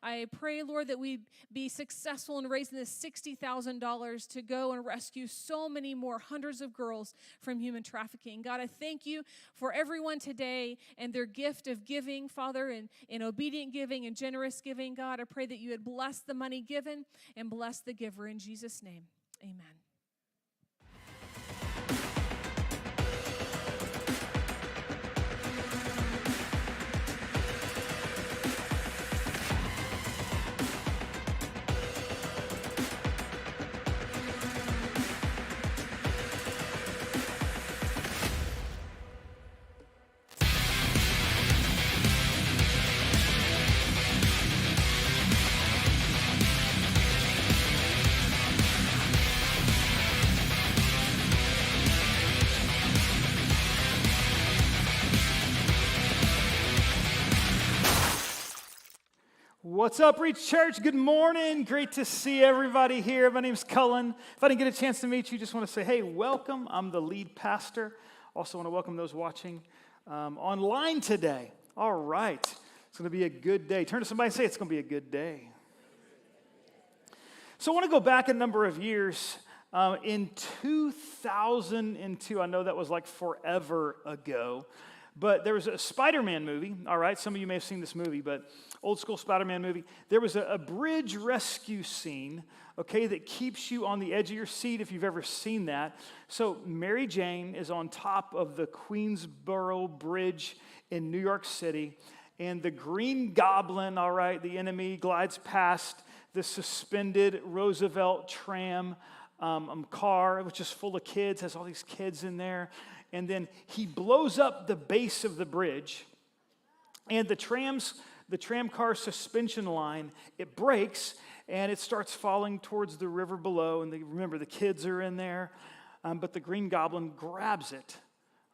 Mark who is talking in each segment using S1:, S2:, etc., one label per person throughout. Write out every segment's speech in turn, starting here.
S1: I pray, Lord, that we be successful in raising this $60,000 to go and rescue so many more hundreds of girls from human trafficking. God, I thank you for everyone today and their gift of giving, Father, and in obedient giving and generous giving. God, I pray that you would bless the money given and bless the giver. In Jesus' name, amen.
S2: What's up, Reach Church? Good morning. Great to see everybody here. My name's Cullen. If I didn't get a chance to meet you, just want to say, hey, welcome. I'm the lead pastor. Also want to welcome those watching online today. All right. It's going to be a good day. Turn to somebody and say, it's going to be a good day. So I want to go back a number of years. In 2002, I know that was like forever ago, but there was a Spider-Man movie, all right? Some of you may have seen this movie, but old school Spider-Man movie. There was a bridge rescue scene, okay, that keeps you on the edge of your seat if you've ever seen that. So Mary Jane is on top of the Queensboro Bridge in New York City, and the Green Goblin, all right, the enemy, glides past the suspended Roosevelt tram car, which is full of kids, has all these kids in there. And then he blows up the base of the bridge, and the tram car suspension line, it breaks, and it starts falling towards the river below. And remember, the kids are in there, but the Green Goblin grabs it,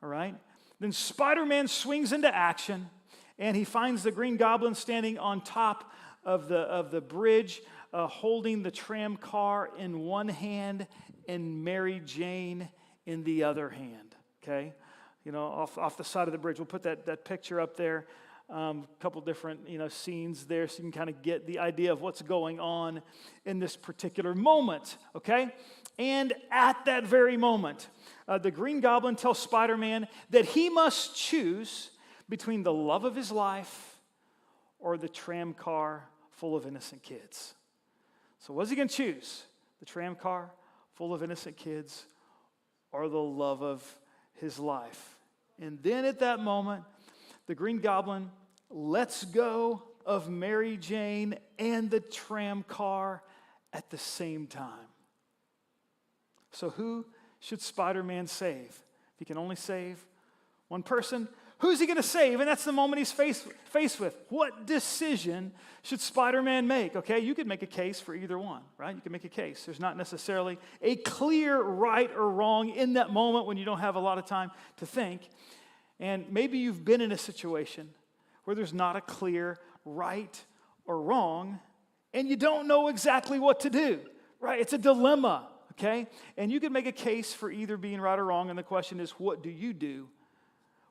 S2: all right? Then Spider-Man swings into action, and he finds the Green Goblin standing on top of the bridge, holding the tram car in one hand and Mary Jane in the other hand. Okay, you know, off the side of the bridge. We'll put that picture up there. A couple different, scenes there so you can kind of get the idea of what's going on in this particular moment, okay? And at that very moment, the Green Goblin tells Spider-Man that he must choose between the love of his life or the tram car full of innocent kids. So what's he going to choose? The tram car full of innocent kids or the love of his life? And then at that moment, the Green Goblin lets go of Mary Jane and the tram car at the same time. So who should Spider-Man save? If he can only save one person, who's he going to save? And that's the moment he's faced with. What decision should Spider-Man make? Okay, you could make a case for either one, right? You can make a case. There's not necessarily a clear right or wrong in that moment when you don't have a lot of time to think. And maybe you've been in a situation where there's not a clear right or wrong, and you don't know exactly what to do, right? It's a dilemma, okay? And you can make a case for either being right or wrong, and the question is, what do you do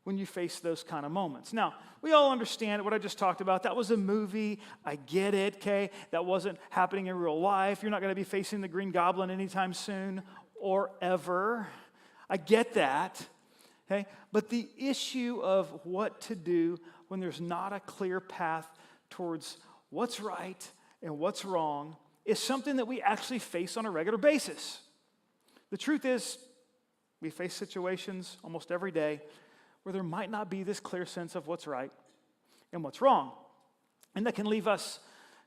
S2: when you face those kind of moments? Now, we all understand what I just talked about. That was a movie. I get it, okay? That wasn't happening in real life. You're not going to be facing the Green Goblin anytime soon or ever. I get that, okay? But the issue of what to do when there's not a clear path towards what's right and what's wrong is something that we actually face on a regular basis. The truth is, we face situations almost every day where there might not be this clear sense of what's right and what's wrong. And that can leave us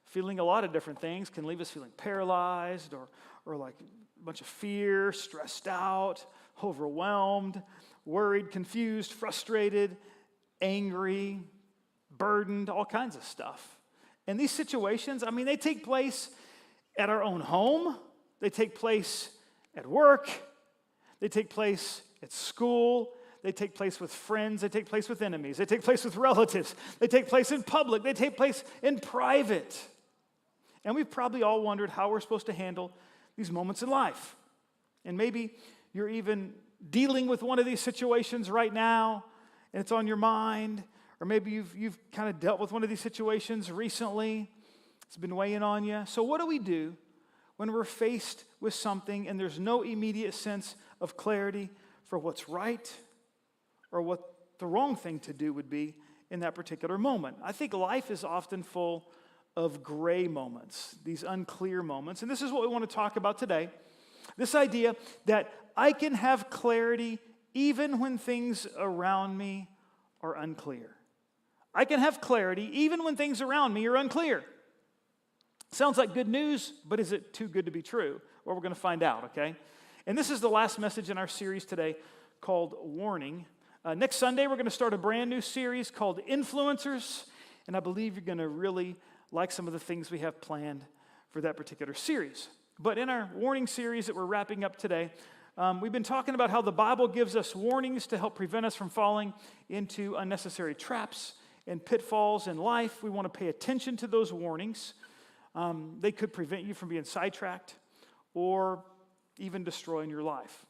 S2: feeling a lot of different things, can leave us feeling paralyzed or like a bunch of fear, stressed out, overwhelmed, worried, confused, frustrated, angry, burdened, all kinds of stuff. And these situations, I mean, they take place at our own home, they take place at work, they take place at school, they take place with friends, they take place with enemies, they take place with relatives, they take place in public, they take place in private. And we've probably all wondered how we're supposed to handle these moments in life. And maybe you're even dealing with one of these situations right now, and it's on your mind, or maybe you've kind of dealt with one of these situations recently, It's been weighing on you. So what do we do when we're faced with something and there's no immediate sense of clarity for what's right or what the wrong thing to do would be in that particular moment? I think life is often full of gray moments, these unclear moments. And this is what we want to talk about today. This idea that I can have clarity even when things around me are unclear. I can have clarity even when things around me are unclear. Sounds like good news, but is it too good to be true? Well, we're going to find out, okay? And this is the last message in our series today called Warning. Next Sunday, we're going to start a brand new series called Influencers, and I believe you're going to really like some of the things we have planned for that particular series. But in our warning series that we're wrapping up today, we've been talking about how the Bible gives us warnings to help prevent us from falling into unnecessary traps and pitfalls in life. We want to pay attention to those warnings. They could prevent you from being sidetracked or even destroying your life.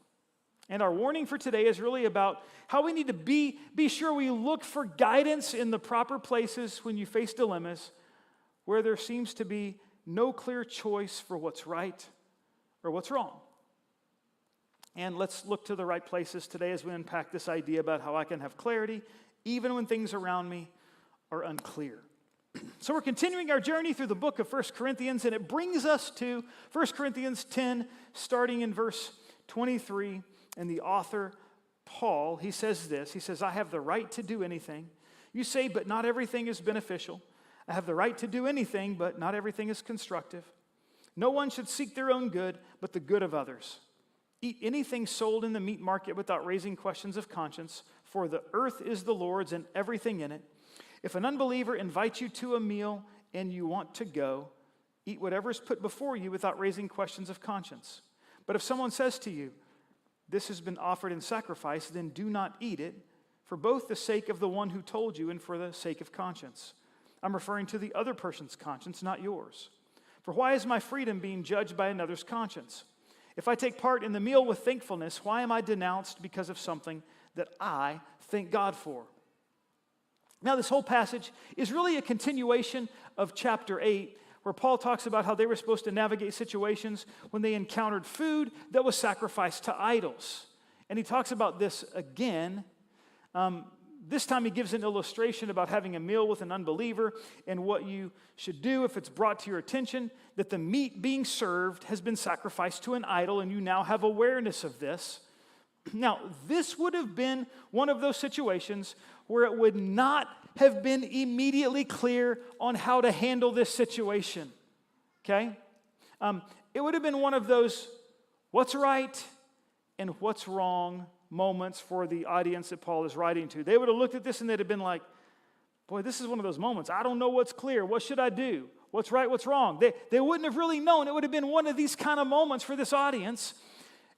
S2: And our warning for today is really about how we need to be sure we look for guidance in the proper places when you face dilemmas where there seems to be no clear choice for what's right or what's wrong. And let's look to the right places today as we unpack this idea about how I can have clarity even when things around me are unclear. So we're continuing our journey through the book of 1 Corinthians, and it brings us to 1 Corinthians 10, starting in verse 23. And the author, Paul, he says this. He says, I have the right to do anything. You say, but not everything is beneficial. I have the right to do anything, but not everything is constructive. No one should seek their own good, but the good of others. Eat anything sold in the meat market without raising questions of conscience, for the earth is the Lord's and everything in it. If an unbeliever invites you to a meal and you want to go, eat whatever is put before you without raising questions of conscience. But if someone says to you, this has been offered in sacrifice, then do not eat it, for both the sake of the one who told you and for the sake of conscience. I'm referring to the other person's conscience, not yours. For why is my freedom being judged by another's conscience? If I take part in the meal with thankfulness, why am I denounced because of something that I thank God for? Now, this whole passage is really a continuation of chapter 8, where Paul talks about how they were supposed to navigate situations when they encountered food that was sacrificed to idols. And he talks about this again. This time he gives an illustration about having a meal with an unbeliever and what you should do if it's brought to your attention that the meat being served has been sacrificed to an idol, and you now have awareness of this. Now, this would have been one of those situations where it would not have been immediately clear on how to handle this situation, okay? It would have been one of those what's right and what's wrong moments for the audience that Paul is writing to. They would have looked at this and they'd have been like, boy, this is one of those moments. I don't know what's clear. What should I do? What's right? What's wrong? They wouldn't have really known. It would have been one of these kind of moments for this audience.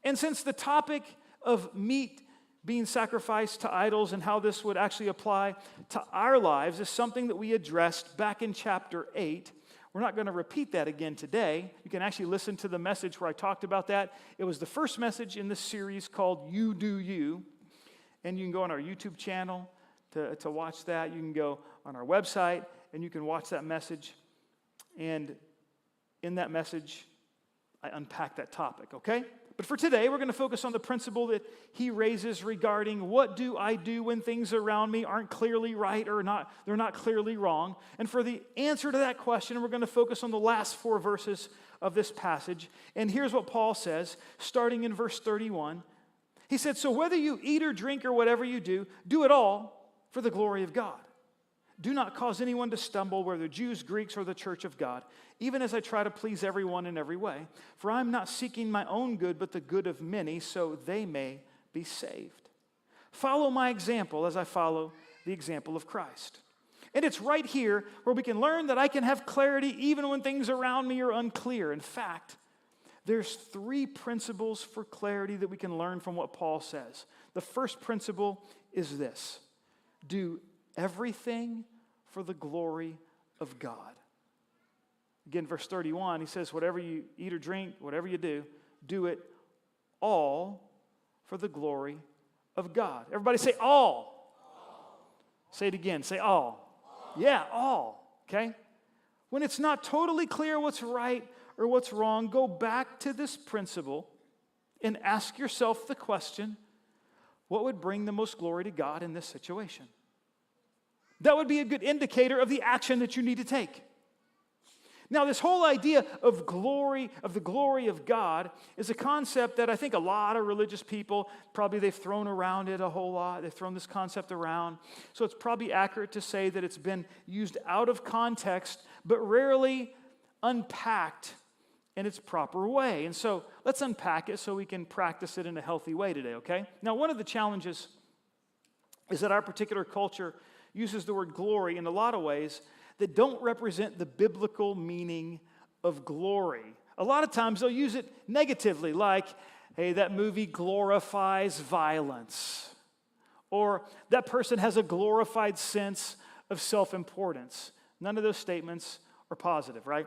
S2: And since the topic of meat being sacrificed to idols and how this would actually apply to our lives is something that we addressed back in chapter 8. We're not going to repeat that again today. You can actually listen to the message where I talked about that. It was the first message in this series called You Do You. And you can go on our YouTube channel to watch that. You can go on our website and you can watch that message. And in that message, I unpack that topic, okay? But for today, we're going to focus on the principle that he raises regarding what do I do when things around me aren't clearly right or they're not clearly wrong. And for the answer to that question, we're going to focus on the last 4 verses of this passage. And here's what Paul says, starting in verse 31. He said, so whether you eat or drink or whatever you do it all for the glory of God. Do not cause anyone to stumble, whether Jews, Greeks, or the church of God, even as I try to please everyone in every way. For I am not seeking my own good, but the good of many, so they may be saved. Follow my example as I follow the example of Christ. And it's right here where we can learn that I can have clarity even when things around me are unclear. In fact, there's 3 principles for clarity that we can learn from what Paul says. The first principle is this: do everything for the glory of God. Again, verse 31, he says, whatever you eat or drink, whatever you do it all for the glory of God. Everybody say all. Say it again, say all. Yeah, all, okay? when it's not totally clear what's right or what's wrong, go back to this principle and ask yourself the question, what would bring the most glory to God in this situation? That would be a good indicator of the action that you need to take. Now, this whole idea of glory, of the glory of God, is a concept that I think a lot of religious people, probably they've thrown around it a whole lot. They've thrown this concept around. So it's probably accurate to say that it's been used out of context, but rarely unpacked in its proper way. And so let's unpack it so we can practice it in a healthy way today, okay? Now, one of the challenges is that our particular culture uses the word glory in a lot of ways that don't represent the biblical meaning of glory. A lot of times they'll use it negatively, like, hey, that movie glorifies violence, or that person has a glorified sense of self-importance. None of those statements are positive, right?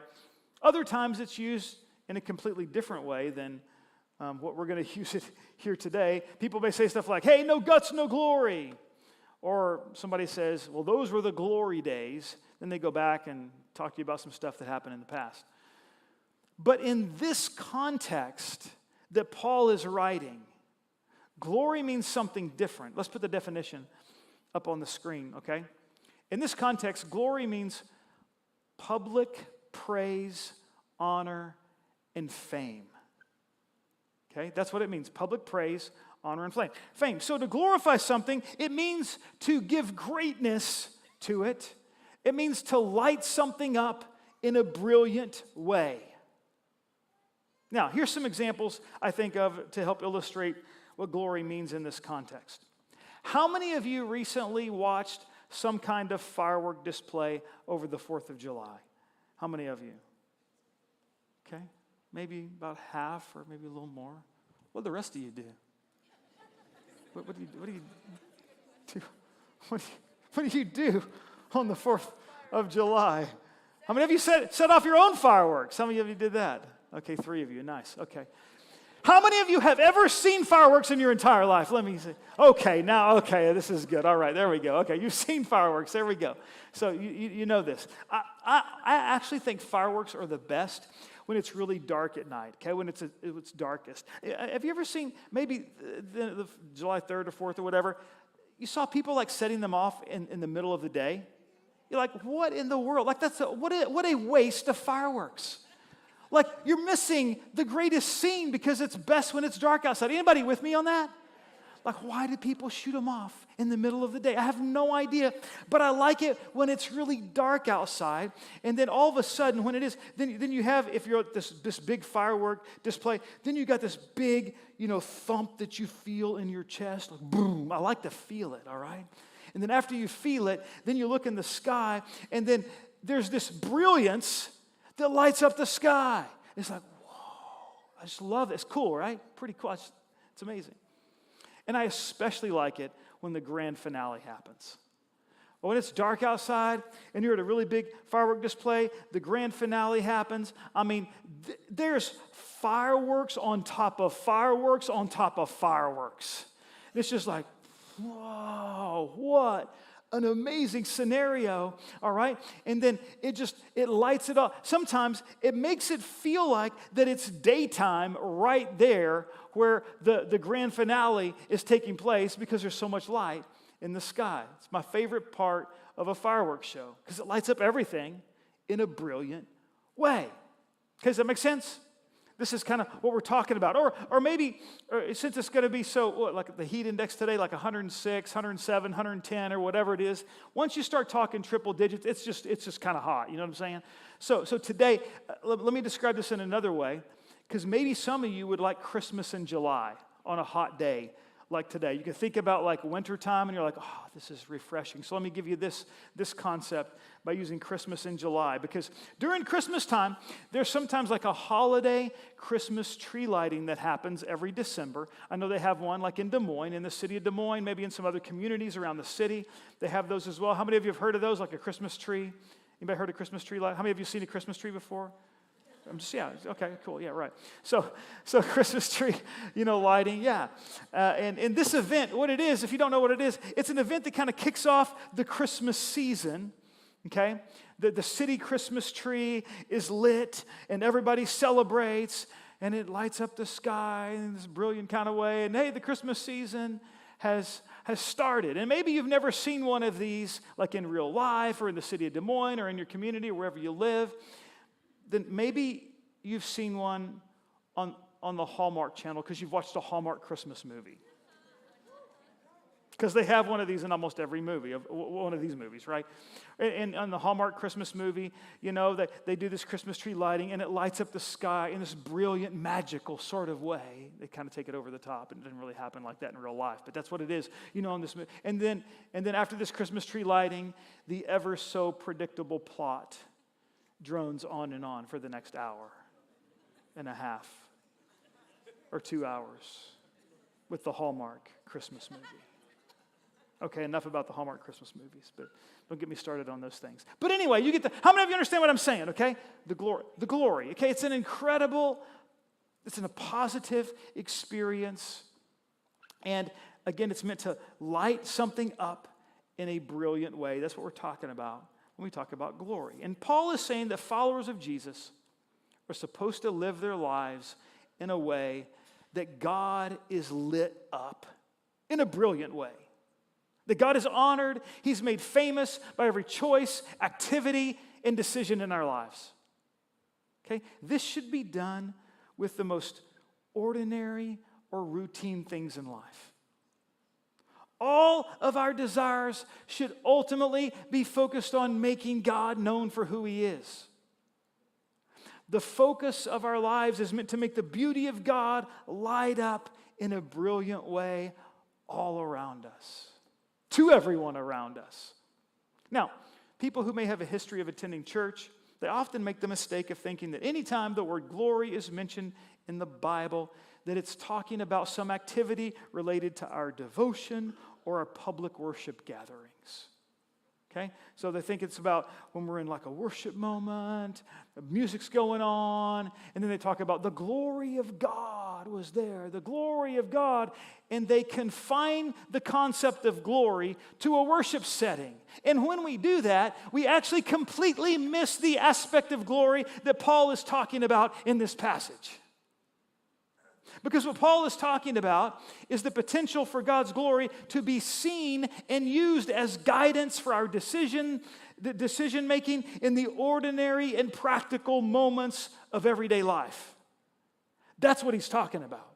S2: Other times it's used in a completely different way than what we're going to use it here today. People may say stuff like, hey, no guts, no glory. Or somebody says, well, those were the glory days. Then they go back and talk to you about some stuff that happened in the past. But in this context that Paul is writing, glory means something different. Let's put the definition up on the screen, okay? In this context, glory means public praise, honor, and fame. Okay? That's what it means, public praise, honor, and fame. So to glorify something, it means to give greatness to it. It means to light something up in a brilliant way. Now, here's some examples I think of to help illustrate what glory means in this context. How many of you recently watched some kind of firework display over the 4th of July? How many of you? Okay, maybe about half or maybe a little more. What do the rest of you do? What do you do? What do you do on the 4th of July? How many of you set off your own fireworks? How many of you did that? Okay, 3 of you. Nice. Okay. How many of you have ever seen fireworks in your entire life? Let me see. Okay, this is good. All right, there we go. Okay, you've seen fireworks. There we go. So you know this. I actually think fireworks are the best when it's really dark at night, okay, when it's darkest. Have you ever seen maybe the July 3rd or 4th or whatever? You saw people like setting them off in the middle of the day. You're like, what in the world? Like what a waste of fireworks. Like you're missing the greatest scene because it's best when it's dark outside. Anybody with me on that? Like, why do people shoot them off in the middle of the day? I have no idea, but I like it when it's really dark outside. And then all of a sudden, when it is, then you have, if you're at this big firework display, then you got this big, thump that you feel in your chest, like boom. I like to feel it, all right? And then after you feel it, then you look in the sky, and then there's this brilliance that lights up the sky. It's like, whoa, I just love it. It's cool, right? Pretty cool. It's amazing. And I especially like it when the grand finale happens. When it's dark outside and you're at a really big firework display, the grand finale happens. I mean, there's fireworks on top of fireworks on top of fireworks. It's just like, whoa, what an amazing scenario, all right? And then it lights it up. Sometimes it makes it feel like that it's daytime right there where the grand finale is taking place because there's so much light in the sky. It's my favorite part of a fireworks show because it lights up everything in a brilliant way. Okay, does that make sense? This is kind of what we're talking about. Or maybe, since it's going to be like the heat index today, like 106, 107, 110, or whatever it is, once you start talking triple digits, it's just kind of hot. You know what I'm saying? So today, let me describe this in another way, because maybe some of you would like Christmas in July on a hot day like today. You can think about like wintertime, and you're like, oh, this is refreshing. So let me give you this concept by using Christmas in July. Because during Christmas time, there's sometimes like a holiday Christmas tree lighting that happens every December. I know they have one like in Des Moines, in the city of Des Moines, maybe in some other communities around the city. They have those as well. How many of you have heard of those, like a Christmas tree? Anybody heard of Christmas tree light? How many of you seen a Christmas tree before? Okay, cool, yeah, right. So Christmas tree, lighting, yeah. And this event, what it is, if you don't know what it is, it's an event that kind of kicks off the Christmas season okay? The city Christmas tree is lit, and everybody celebrates, and it lights up the sky in this brilliant kind of way. And hey, the Christmas season has started. And maybe you've never seen one of these, like in real life, or in the city of Des Moines, or in your community, or wherever you live. Then maybe you've seen one on the Hallmark Channel because you've watched a Hallmark Christmas movie. Because they have one of these in almost every movie, one of these movies, right? And on the Hallmark Christmas movie, you know, they do this Christmas tree lighting, and it lights up the sky in this brilliant, magical sort of way. They kind of take it over the top, and it doesn't really happen like that in real life, but that's what it is, you know, in this movie. And then after this Christmas tree lighting, the ever so predictable plot drones on for the next hour and a half or 2 hours with the Hallmark Christmas movie. Okay, enough about the Hallmark Christmas movies, but don't get me started on those things. But anyway, how many of you understand what I'm saying, okay? The glory, okay? It's a positive experience. And again, it's meant to light something up in a brilliant way. That's what we're talking about when we talk about glory. And Paul is saying that followers of Jesus are supposed to live their lives in a way that God is lit up in a brilliant way. That God is honored, He's made famous by every choice, activity, and decision in our lives. Okay? This should be done with the most ordinary or routine things in life. All of our desires should ultimately be focused on making God known for who He is. The focus of our lives is meant to make the beauty of God light up in a brilliant way all around us. To everyone around us. Now, people who may have a history of attending church, they often make the mistake of thinking that anytime the word glory is mentioned in the Bible, that it's talking about some activity related to our devotion or our public worship gatherings. Okay? So they think it's about when we're in like a worship moment, the music's going on, and then they talk about the glory of God was there, the glory of God, and they confine the concept of glory to a worship setting. And when we do that, we actually completely miss the aspect of glory that Paul is talking about in this passage. Because what Paul is talking about is the potential for God's glory to be seen and used as guidance for our decision making in the ordinary and practical moments of everyday life. That's what he's talking about.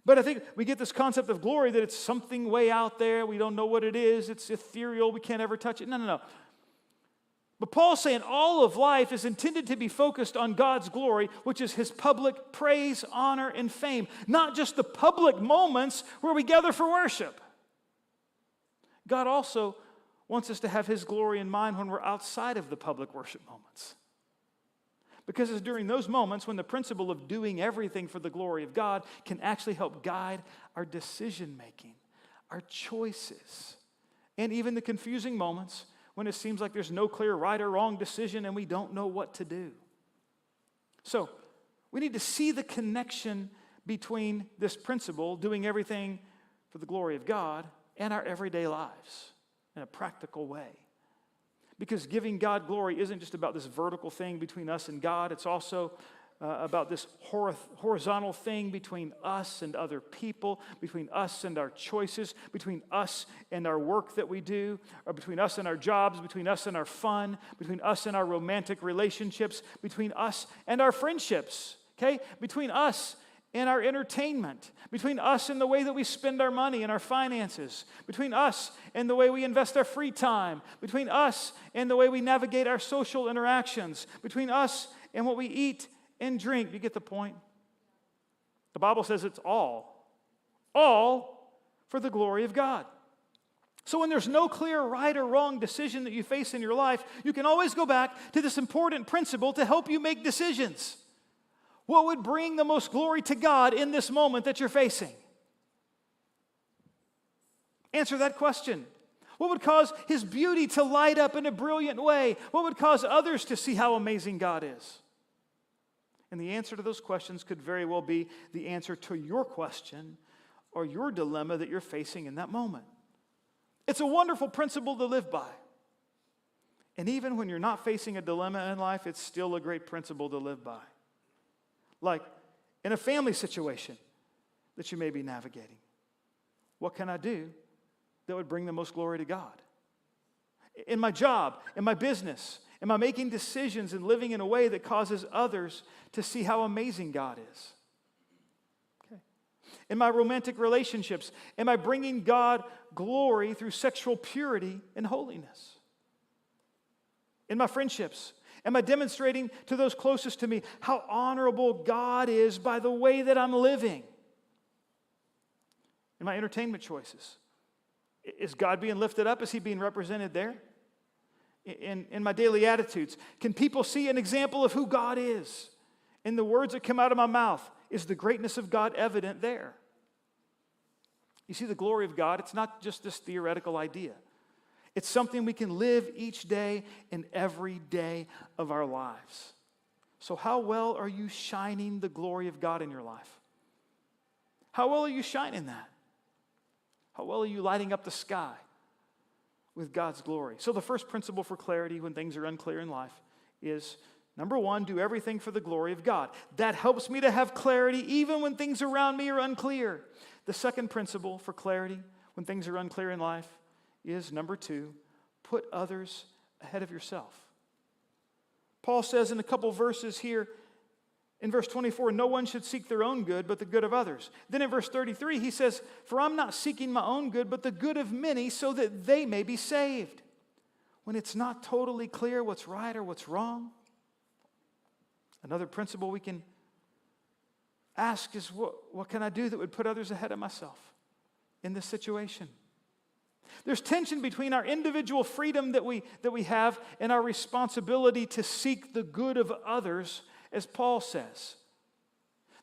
S2: But I think we get this concept of glory that it's something way out there. We don't know what it is. It's ethereal. We can't ever touch it. No. But Paul's saying all of life is intended to be focused on God's glory, which is His public praise, honor, and fame. Not just the public moments where we gather for worship. God also wants us to have His glory in mind when we're outside of the public worship moments. Because it's during those moments when the principle of doing everything for the glory of God can actually help guide our decision making, our choices, and even the confusing moments when it seems like there's no clear right or wrong decision and we don't know what to do. So, we need to see the connection between this principle, doing everything for the glory of God, and our everyday lives in a practical way. Because giving God glory isn't just about this vertical thing between us and God, it's also about this horizontal thing between us and other people, between us and our choices, between us and our work that we do, or between us and our jobs, between us and our fun, between us and our romantic relationships, between us and our friendships, okay? Between us and our entertainment, between us and the way that we spend our money and our finances, between us and the way we invest our free time, between us and the way we navigate our social interactions, between us and what we eat and drink. You get the point? The Bible says it's all for the glory of God. So when there's no clear right or wrong decision that you face in your life, you can always go back to this important principle to help you make decisions. What would bring the most glory to God in this moment that you're facing? Answer that question. What would cause His beauty to light up in a brilliant way? What would cause others to see how amazing God is? And the answer to those questions could very well be the answer to your question or your dilemma that you're facing in that moment. It's a wonderful principle to live by. And even when you're not facing a dilemma in life, it's still a great principle to live by. Like in a family situation that you may be navigating. What can I do that would bring the most glory to God? In my job, in my business, am I making decisions and living in a way that causes others to see how amazing God is? Okay. In my romantic relationships, am I bringing God glory through sexual purity and holiness? In my friendships, am I demonstrating to those closest to me how honorable God is by the way that I'm living? In my entertainment choices, is God being lifted up? Is He being represented there? In my daily attitudes, can people see an example of who God is? In the words that come out of my mouth, is the greatness of God evident there? You see, the glory of God, it's not just this theoretical idea. It's something we can live each day and every day of our lives. So how well are you shining the glory of God in your life? How well are you shining that? How well are you lighting up the sky with God's glory? So the first principle for clarity when things are unclear in life is, number one, do everything for the glory of God. That helps me to have clarity even when things around me are unclear. The second principle for clarity when things are unclear in life is, number two, put others ahead of yourself. Paul says in a couple verses here, in verse 24, no one should seek their own good, but the good of others. Then in verse 33, he says, for I'm not seeking my own good, but the good of many, so that they may be saved. When it's not totally clear what's right or what's wrong, another principle we can ask is, what can I do that would put others ahead of myself in this situation? There's tension between our individual freedom that we have and our responsibility to seek the good of others, as Paul says.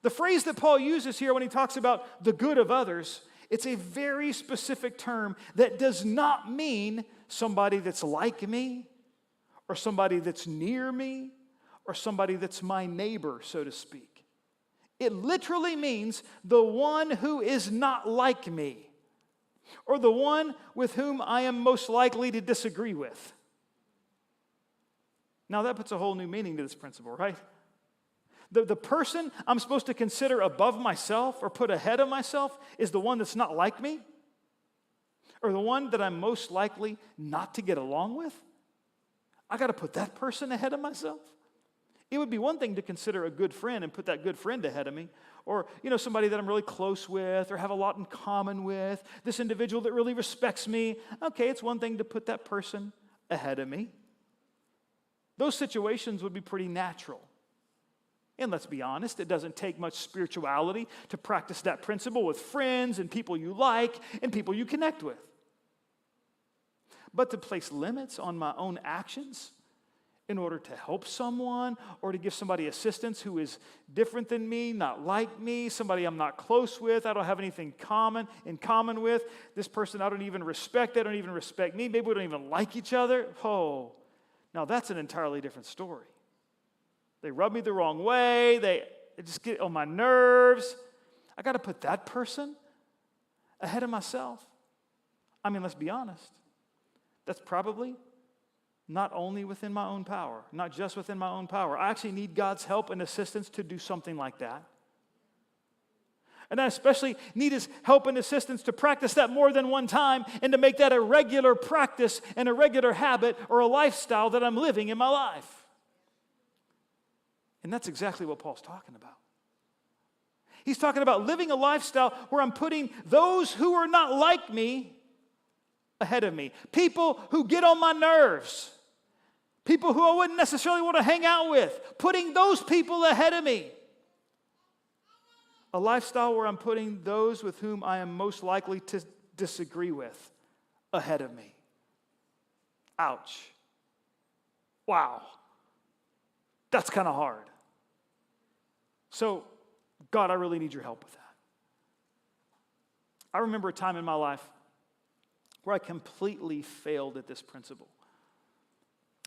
S2: The phrase that Paul uses here when he talks about the good of others, it's a very specific term that does not mean somebody that's like me, or somebody that's near me, or somebody that's my neighbor, so to speak. It literally means the one who is not like me, or the one with whom I am most likely to disagree with. Now that puts a whole new meaning to this principle, right? The person I'm supposed to consider above myself or put ahead of myself is the one that's not like me, or the one that I'm most likely not to get along with. I got to put that person ahead of myself. It would be one thing to consider a good friend and put that good friend ahead of me, or somebody that I'm really close with or have a lot in common with, this individual that really respects me. Okay, it's one thing to put that person ahead of me. Those situations would be pretty natural. And let's be honest, it doesn't take much spirituality to practice that principle with friends and people you like and people you connect with. But to place limits on my own actions in order to help someone or to give somebody assistance who is different than me, not like me, somebody I'm not close with, I don't have anything in common with, this person I don't even respect, they don't even respect me, maybe we don't even like each other. Oh, now that's an entirely different story. They rub me the wrong way. They just get on my nerves. I got to put that person ahead of myself. I mean, let's be honest. That's probably not only within my own power, not just within my own power. I actually need God's help and assistance to do something like that. And I especially need His help and assistance to practice that more than one time and to make that a regular practice and a regular habit or a lifestyle that I'm living in my life. And that's exactly what Paul's talking about. He's talking about living a lifestyle where I'm putting those who are not like me ahead of me. People who get on my nerves. People who I wouldn't necessarily want to hang out with. Putting those people ahead of me. A lifestyle where I'm putting those with whom I am most likely to disagree with ahead of me. Ouch. Wow. That's kind of hard. So, God, I really need your help with that. I remember a time in my life where I completely failed at this principle.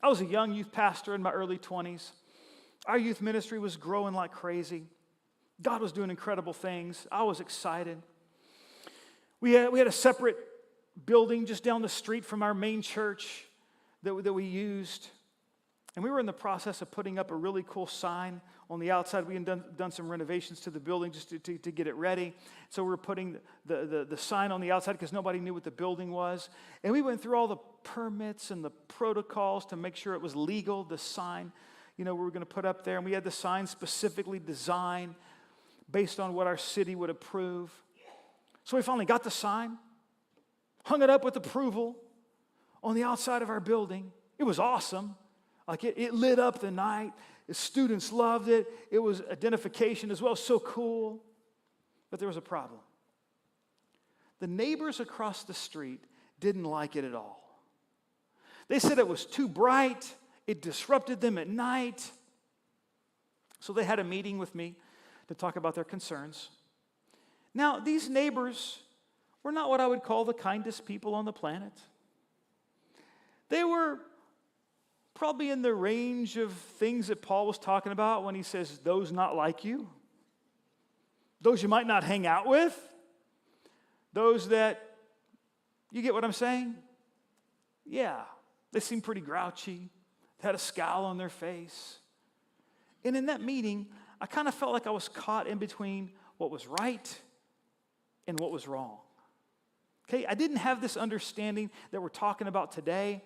S2: I was a young youth pastor in my early 20s. Our youth ministry was growing like crazy. God was doing incredible things. I was excited. We had a separate building just down the street from our main church. that we used. And we were in the process of putting up a really cool sign on the outside. We had done some renovations to the building just to get it ready. So we were putting the sign on the outside because nobody knew what the building was. And we went through all the permits and the protocols to make sure it was legal, the sign, we were going to put up there. And we had the sign specifically designed based on what our city would approve. So we finally got the sign, hung it up with approval on the outside of our building. It was awesome. Like it lit up the night. The students loved it. It was identification as well. So cool. But there was a problem. The neighbors across the street didn't like it at all. They said it was too bright. It disrupted them at night. So they had a meeting with me to talk about their concerns. Now, these neighbors were not what I would call the kindest people on the planet. They were probably in the range of things that Paul was talking about when he says, those not like you, those you might not hang out with, those that, you get what I'm saying? Yeah, they seem pretty grouchy, they had a scowl on their face. And in that meeting, I kind of felt like I was caught in between what was right and what was wrong. Okay, I didn't have this understanding that we're talking about today.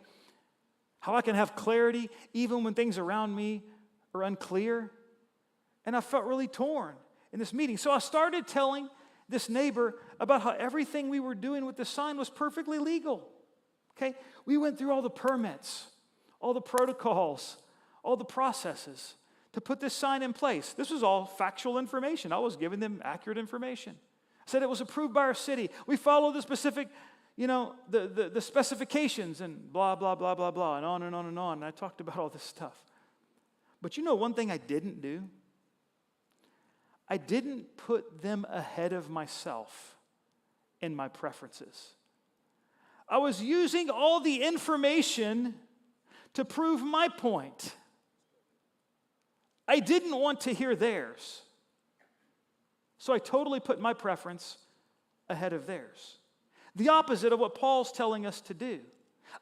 S2: How I can have clarity even when things around me are unclear. And I felt really torn in this meeting. So I started telling this neighbor about how everything we were doing with the sign was perfectly legal. Okay? We went through all the permits, all the protocols, all the processes to put this sign in place. This was all factual information. I was giving them accurate information. I said it was approved by our city. We follow the specific the specifications and blah, blah, blah, blah, blah, and on and on and on. And I talked about all this stuff. But one thing I didn't do? I didn't put them ahead of myself in my preferences. I was using all the information to prove my point. I didn't want to hear theirs. So I totally put my preference ahead of theirs. The opposite of what Paul's telling us to do.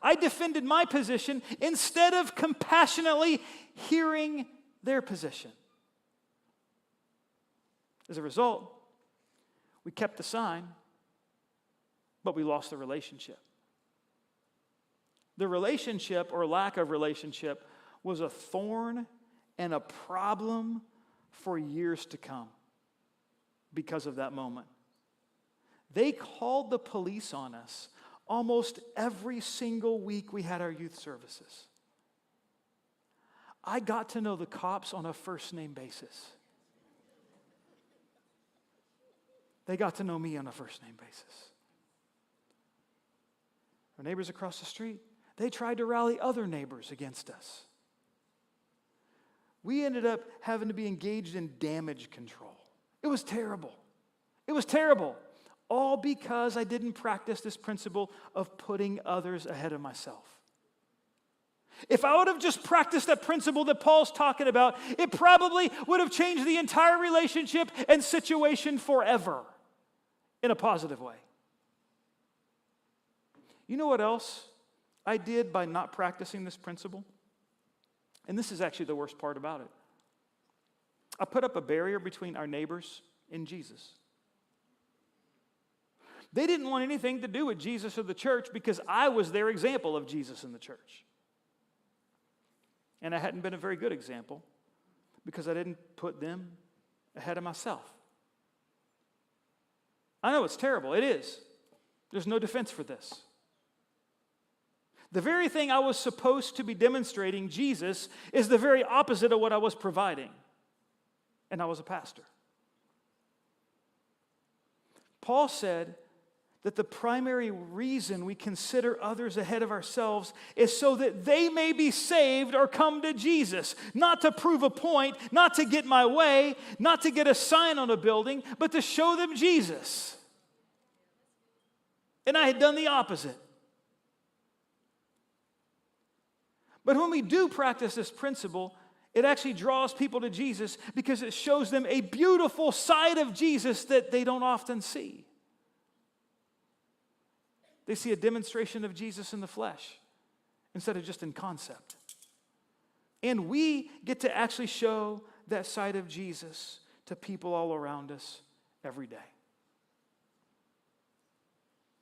S2: I defended my position instead of compassionately hearing their position. As a result, we kept the sign, but we lost the relationship. The relationship or lack of relationship was a thorn and a problem for years to come because of that moment. They called the police on us almost every single week we had our youth services. I got to know the cops on a first-name basis. They got to know me on a first-name basis. Our neighbors across the street, they tried to rally other neighbors against us. We ended up having to be engaged in damage control. It was terrible. It was terrible. All because I didn't practice this principle of putting others ahead of myself. If I would have just practiced that principle that Paul's talking about, it probably would have changed the entire relationship and situation forever in a positive way. You know what else I did by not practicing this principle? And this is actually the worst part about it. I put up a barrier between our neighbors and Jesus. They didn't want anything to do with Jesus or the church because I was their example of Jesus and the church. And I hadn't been a very good example because I didn't put them ahead of myself. I know it's terrible. It is. There's no defense for this. The very thing I was supposed to be demonstrating, Jesus, is the very opposite of what I was providing. And I was a pastor. Paul said that the primary reason we consider others ahead of ourselves is so that they may be saved or come to Jesus. Not to prove a point, not to get my way, not to get a sign on a building, but to show them Jesus. And I had done the opposite. But when we do practice this principle, it actually draws people to Jesus because it shows them a beautiful side of Jesus that they don't often see. They see a demonstration of Jesus in the flesh, instead of just in concept. And we get to actually show that side of Jesus to people all around us every day.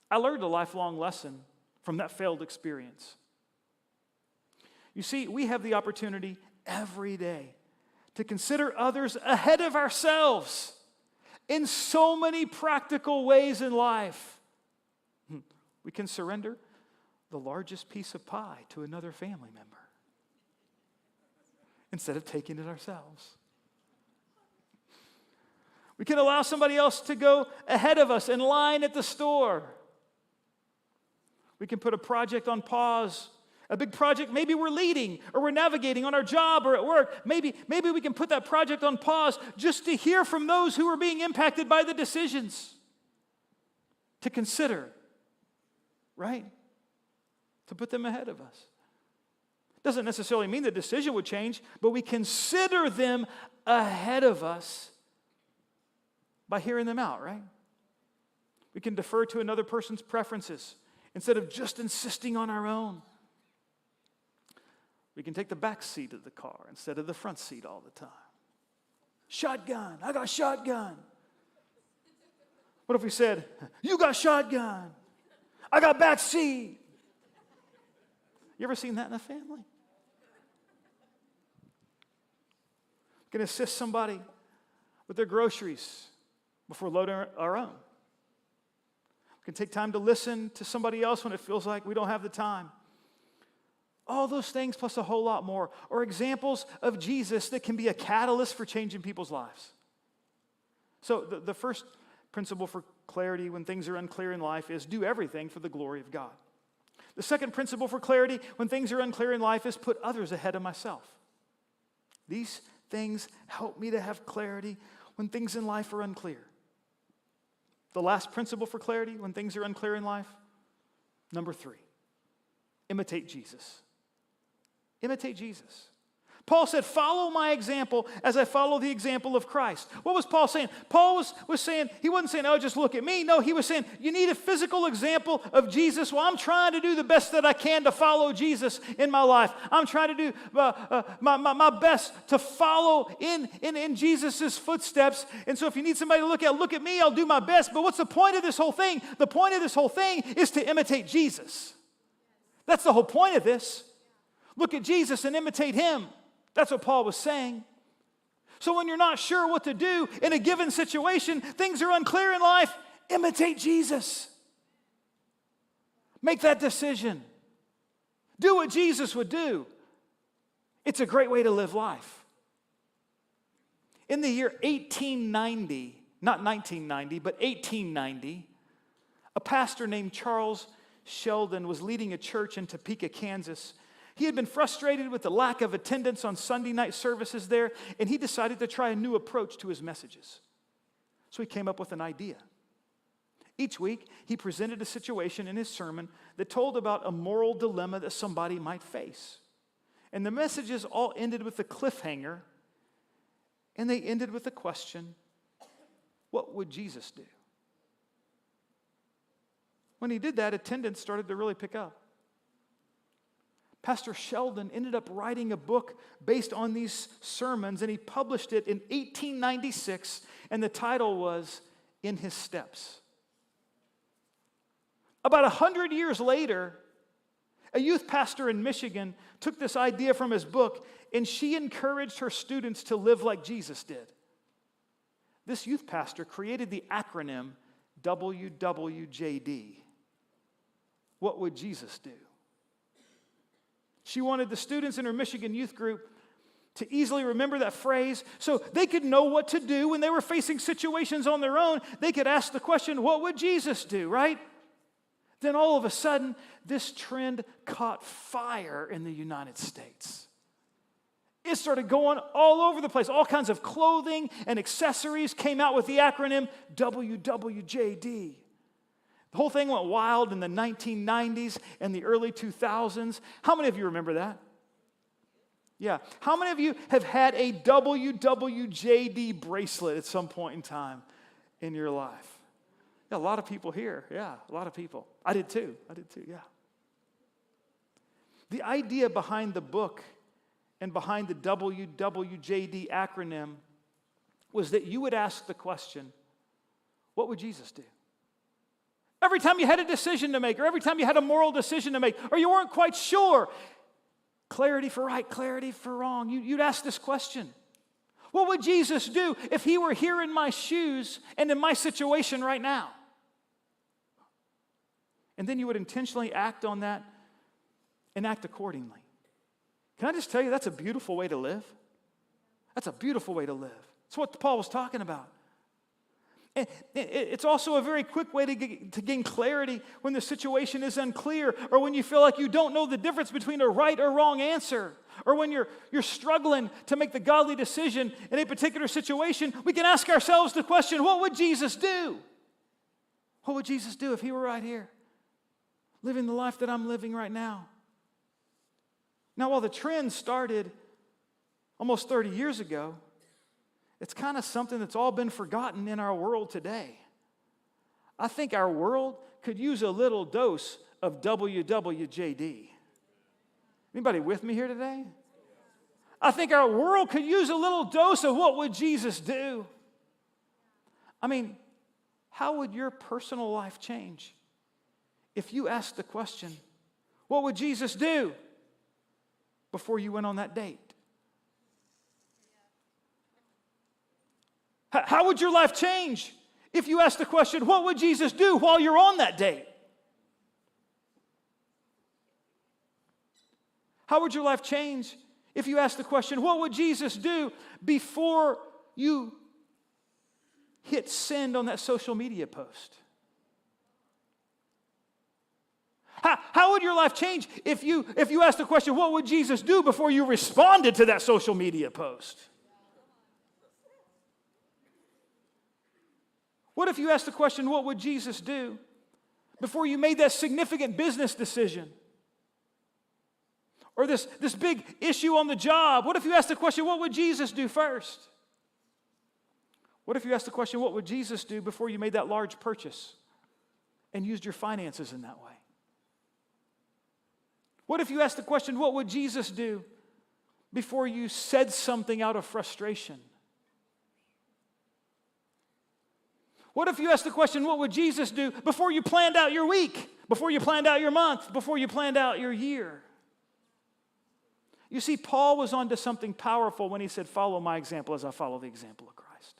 S2: I learned a lifelong lesson from that failed experience. You see, we have the opportunity every day to consider others ahead of ourselves in so many practical ways in life. We can surrender the largest piece of pie to another family member instead of taking it ourselves. We can allow somebody else to go ahead of us in line at the store. We can put a project on pause, a big project maybe we're leading or we're navigating on our job or at work. Maybe we can put that project on pause just to hear from those who are being impacted by the decisions. To consider, right? To put them ahead of us. Doesn't necessarily mean the decision would change, but we consider them ahead of us by hearing them out, right? We can defer to another person's preferences instead of just insisting on our own. We can take the back seat of the car instead of the front seat all the time. Shotgun, I got shotgun. What if we said, you got shotgun, I got back seat? You ever seen that in a family? We can assist somebody with their groceries before loading our own. We can take time to listen to somebody else when it feels like we don't have the time. All those things plus a whole lot more are examples of Jesus that can be a catalyst for changing people's lives. So the first principle for clarity when things are unclear in life is do everything for the glory of God. The second principle for clarity when things are unclear in life is put others ahead of myself. These things help me to have clarity when things in life are unclear. The last principle for clarity when things are unclear in life, number 3, imitate Jesus. Imitate Jesus. Paul said, follow my example as I follow the example of Christ. What was Paul saying? Paul was saying, he wasn't saying, oh, just look at me. No, he was saying, you need a physical example of Jesus. Well, I'm trying to do the best that I can to follow Jesus in my life. I'm trying to do my best to follow in Jesus' footsteps. And so if you need somebody to look at me, I'll do my best. But what's the point of this whole thing? The point of this whole thing is to imitate Jesus. That's the whole point of this. Look at Jesus and imitate him. That's what Paul was saying. So when you're not sure what to do in a given situation, things are unclear in life, imitate Jesus. Make that decision. Do what Jesus would do. It's a great way to live life. In the year 1890, not 1990, but 1890, a pastor named Charles Sheldon was leading a church in Topeka, Kansas. He had been frustrated with the lack of attendance on Sunday night services there, and he decided to try a new approach to his messages. So he came up with an idea. Each week, he presented a situation in his sermon that told about a moral dilemma that somebody might face. And the messages all ended with a cliffhanger, and they ended with the question, what would Jesus do? When he did that, attendance started to really pick up. Pastor Sheldon ended up writing a book based on these sermons, and he published it in 1896, and the title was In His Steps. About 100 years later, a youth pastor in Michigan took this idea from his book, and she encouraged her students to live like Jesus did. This youth pastor created the acronym WWJD. What would Jesus do? She wanted the students in her Michigan youth group to easily remember that phrase so they could know what to do when they were facing situations on their own. They could ask the question, what would Jesus do, right? Then all of a sudden, this trend caught fire in the United States. It started going all over the place. All kinds of clothing and accessories came out with the acronym WWJD. The whole thing went wild in the 1990s and the early 2000s. How many of you remember that? Yeah. How many of you have had a WWJD bracelet at some point in time in your life? Yeah, a lot of people here. Yeah, a lot of people. I did too, yeah. The idea behind the book and behind the WWJD acronym was that you would ask the question, what would Jesus do? Every time you had a decision to make, or every time you had a moral decision to make, or you weren't quite sure, clarity for right, clarity for wrong, you'd ask this question. What would Jesus do if he were here in my shoes and in my situation right now? And then you would intentionally act on that and act accordingly. Can I just tell you, that's a beautiful way to live? That's a beautiful way to live. That's what Paul was talking about. And it's also a very quick way to gain clarity when the situation is unclear, or when you feel like you don't know the difference between a right or wrong answer, or when you're struggling to make the godly decision in a particular situation. We can ask ourselves the question, what would Jesus do? What would Jesus do if he were right here, living the life that I'm living right now? Now, while the trend started almost 30 years ago, it's kind of something that's all been forgotten in our world today. I think our world could use a little dose of WWJD. Anybody with me here today? I think our world could use a little dose of what would Jesus do? I mean, how would your personal life change if you asked the question, what would Jesus do, before you went on that date? How would your life change if you asked the question, what would Jesus do while you're on that date? How would your life change if you asked the question, what would Jesus do before you hit send on that social media post? How would your life change if you asked the question, what would Jesus do, before you responded to that social media post? What if you asked the question, what would Jesus do, before you made that significant business decision? Or this big issue on the job? What if you asked the question, what would Jesus do first? What if you asked the question, what would Jesus do, before you made that large purchase and used your finances in that way? What if you asked the question, what would Jesus do, before you said something out of frustration? What if you asked the question, what would Jesus do, before you planned out your week, before you planned out your month, before you planned out your year? You see, Paul was onto something powerful when he said, follow my example as I follow the example of Christ.